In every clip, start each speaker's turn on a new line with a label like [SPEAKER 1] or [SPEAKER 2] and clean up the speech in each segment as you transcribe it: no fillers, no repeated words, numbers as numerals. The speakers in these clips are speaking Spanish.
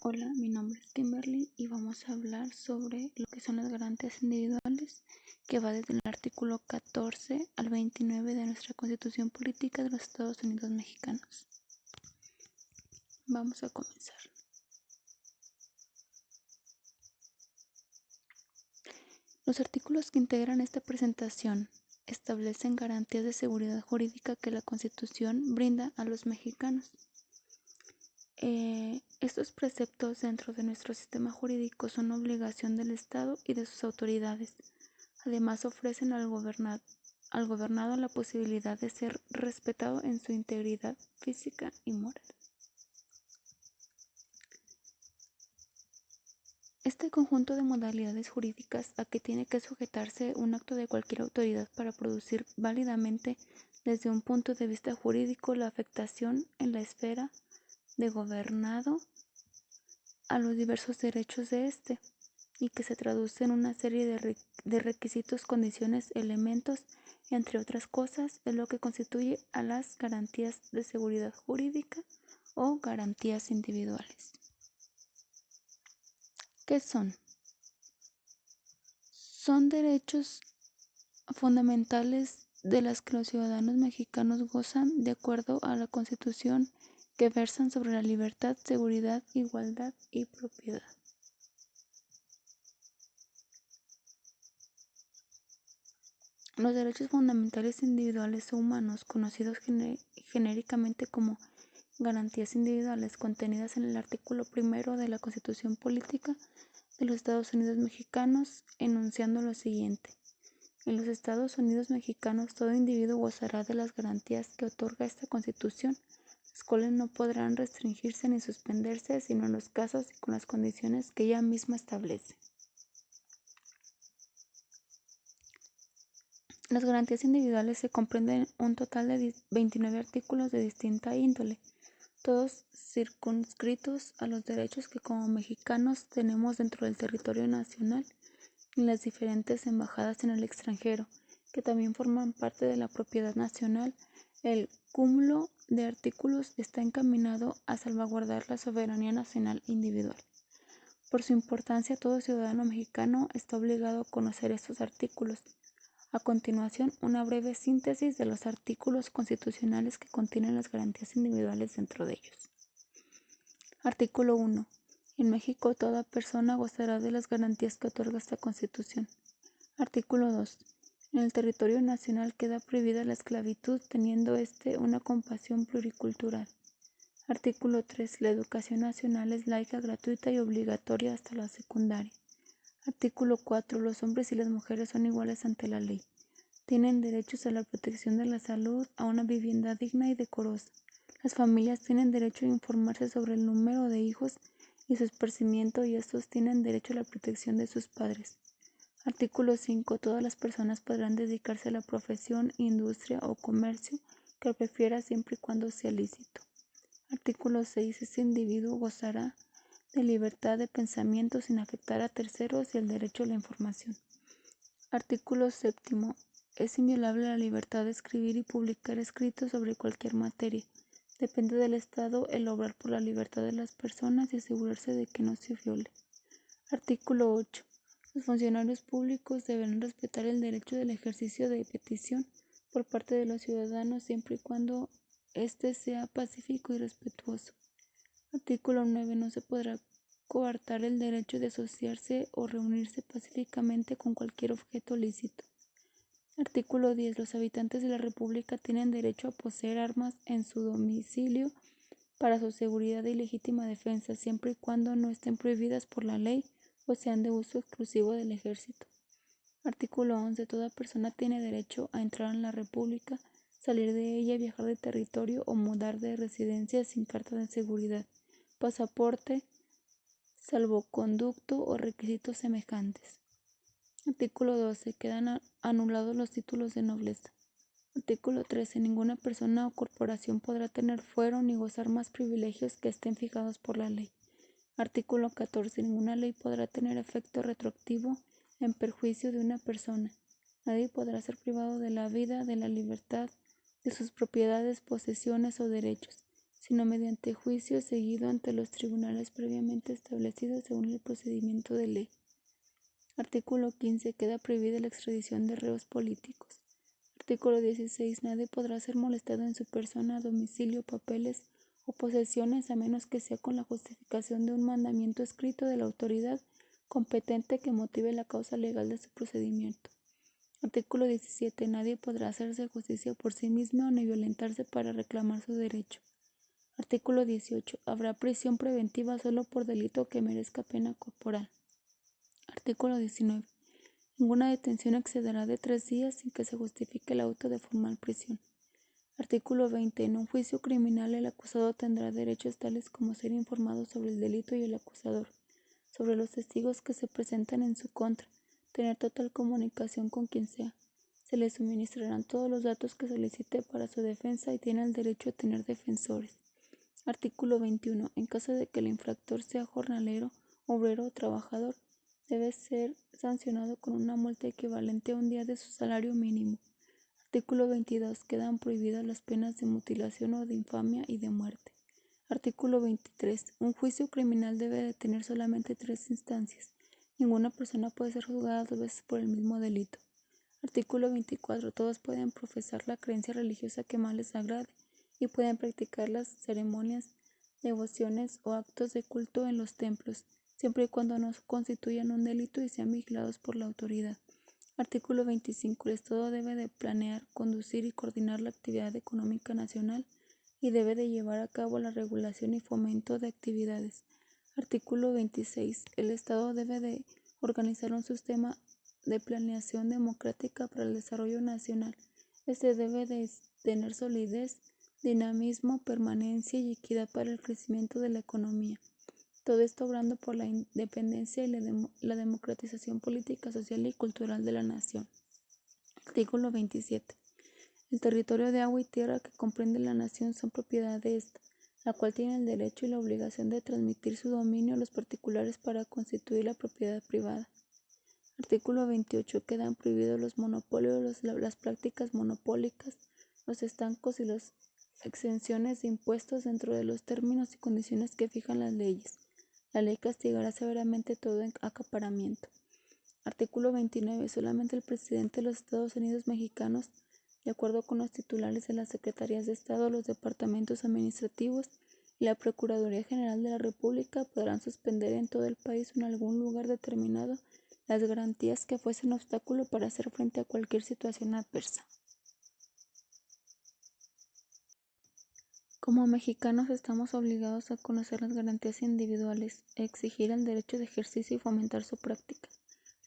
[SPEAKER 1] Hola, mi nombre es Kimberly y vamos a hablar sobre lo que son las garantías individuales, que va desde el artículo 14 al 29 de nuestra Constitución Política de los Estados Unidos Mexicanos. Vamos a comenzar. Los artículos que integran esta presentación establecen garantías de seguridad jurídica que la Constitución brinda a los mexicanos. Estos preceptos dentro de nuestro sistema jurídico son obligación del Estado y de sus autoridades. Además, ofrecen al gobernado la posibilidad de ser respetado en su integridad física y moral. Este conjunto de modalidades jurídicas a que tiene que sujetarse un acto de cualquier autoridad para producir válidamente desde un punto de vista jurídico la afectación en la esfera de gobernado a los diversos derechos de éste, y que se traduce en una serie de requisitos, condiciones, elementos, entre otras cosas, es lo que constituye a las garantías de seguridad jurídica o garantías individuales. ¿Qué son? Son derechos fundamentales de las que los ciudadanos mexicanos gozan de acuerdo a la Constitución, que versan sobre la libertad, seguridad, igualdad y propiedad. Los derechos fundamentales individuales o humanos, conocidos genéricamente como garantías individuales, contenidas en el artículo 1 de la Constitución Política de los Estados Unidos Mexicanos, enunciando lo siguiente: en los Estados Unidos Mexicanos todo individuo gozará de las garantías que otorga esta Constitución, las cuales no podrán restringirse ni suspenderse, sino en los casos y con las condiciones que ella misma establece. Las garantías individuales se comprenden un total de 29 artículos de distinta índole, todos circunscritos a los derechos que como mexicanos tenemos dentro del territorio nacional y en las diferentes embajadas en el extranjero, que también forman parte de la propiedad nacional. El cúmulo de artículos está encaminado a salvaguardar la soberanía nacional e individual. Por su importancia, todo ciudadano mexicano está obligado a conocer estos artículos. A continuación, una breve síntesis de los artículos constitucionales que contienen las garantías individuales dentro de ellos. Artículo 1. En México toda persona gozará de las garantías que otorga esta Constitución. Artículo 2. En el territorio nacional queda prohibida la esclavitud, teniendo una compasión pluricultural. Artículo 3. La educación nacional es laica, gratuita y obligatoria hasta la secundaria. Artículo 4. Los hombres y las mujeres son iguales ante la ley. Tienen derechos a la protección de la salud, a una vivienda digna y decorosa. Las familias tienen derecho a informarse sobre el número de hijos y su esparcimiento, y estos tienen derecho a la protección de sus padres. Artículo 5. Todas las personas podrán dedicarse a la profesión, industria o comercio que prefiera, siempre y cuando sea lícito. Artículo 6. Ese individuo gozará de libertad de pensamiento sin afectar a terceros y el derecho a la información. Artículo 7. Es inviolable la libertad de escribir y publicar escritos sobre cualquier materia. Depende del Estado el obrar por la libertad de las personas y asegurarse de que no se viole. Artículo 8. Los funcionarios públicos deberán respetar el derecho del ejercicio de petición por parte de los ciudadanos, siempre y cuando éste sea pacífico y respetuoso. Artículo 9. No se podrá coartar el derecho de asociarse o reunirse pacíficamente con cualquier objeto lícito. Artículo 10. Los habitantes de la República tienen derecho a poseer armas en su domicilio para su seguridad y legítima defensa, siempre y cuando no estén prohibidas por la ley o sean de uso exclusivo del ejército. Artículo 11. Toda persona tiene derecho a entrar en la República, salir de ella, viajar de territorio o mudar de residencia sin carta de seguridad, pasaporte, salvoconducto o requisitos semejantes. Artículo 12. Quedan anulados los títulos de nobleza. Artículo 13. Ninguna persona o corporación podrá tener fuero ni gozar más privilegios que estén fijados por la ley. Artículo 14. Ninguna ley podrá tener efecto retroactivo en perjuicio de una persona. Nadie podrá ser privado de la vida, de la libertad, de sus propiedades, posesiones o derechos, sino mediante juicio seguido ante los tribunales previamente establecidos según el procedimiento de ley. Artículo 15. Queda prohibida la extradición de reos políticos. Artículo 16. Nadie podrá ser molestado en su persona, domicilio, papeles o posesiones a menos que sea con la justificación de un mandamiento escrito de la autoridad competente que motive la causa legal de su procedimiento. Artículo 17. Nadie podrá hacerse justicia por sí mismo ni violentarse para reclamar su derecho. Artículo 18. Habrá prisión preventiva solo por delito que merezca pena corporal. Artículo 19. Ninguna detención excederá de 3 días sin que se justifique el auto de formal prisión. Artículo 20. En un juicio criminal el acusado tendrá derechos tales como ser informado sobre el delito y el acusador, sobre los testigos que se presentan en su contra, tener total comunicación con quien sea. Se le suministrarán todos los datos que solicite para su defensa y tiene el derecho a tener defensores. Artículo 21. En caso de que el infractor sea jornalero, obrero o trabajador, debe ser sancionado con una multa equivalente a un día de su salario mínimo. Artículo 22. Quedan prohibidas las penas de mutilación o de infamia y de muerte. Artículo 23. Un juicio criminal debe de tener solamente 3 instancias. Ninguna persona puede ser juzgada 2 veces por el mismo delito. Artículo 24. Todos pueden profesar la creencia religiosa que más les agrade y pueden practicar las ceremonias, devociones o actos de culto en los templos, siempre y cuando no constituyan un delito y sean vigilados por la autoridad. Artículo 25. El Estado debe de planear, conducir y coordinar la actividad económica nacional y debe de llevar a cabo la regulación y fomento de actividades. Artículo 26. El Estado debe de organizar un sistema de planeación democrática para el desarrollo nacional. Este debe de tener solidez, dinamismo, permanencia y equidad para el crecimiento de la economía. Todo esto obrando por la independencia y la democratización política, social y cultural de la nación. Artículo 27. El territorio de agua y tierra que comprende la nación son propiedad de ésta, la cual tiene el derecho y la obligación de transmitir su dominio a los particulares para constituir la propiedad privada. Artículo 28. Quedan prohibidos los monopolios, las prácticas monopólicas, los estancos y las exenciones de impuestos dentro de los términos y condiciones que fijan las leyes. La ley castigará severamente todo acaparamiento. Artículo 29. Solamente el presidente de los Estados Unidos mexicanos, de acuerdo con los titulares de las Secretarías de Estado, los departamentos administrativos y la Procuraduría General de la República podrán suspender en todo el país o en algún lugar determinado las garantías que fuesen obstáculo para hacer frente a cualquier situación adversa. Como mexicanos estamos obligados a conocer las garantías individuales, a exigir el derecho de ejercicio y fomentar su práctica.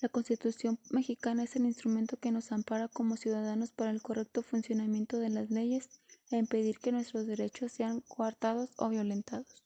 [SPEAKER 1] La Constitución mexicana es el instrumento que nos ampara como ciudadanos para el correcto funcionamiento de las leyes e impedir que nuestros derechos sean coartados o violentados.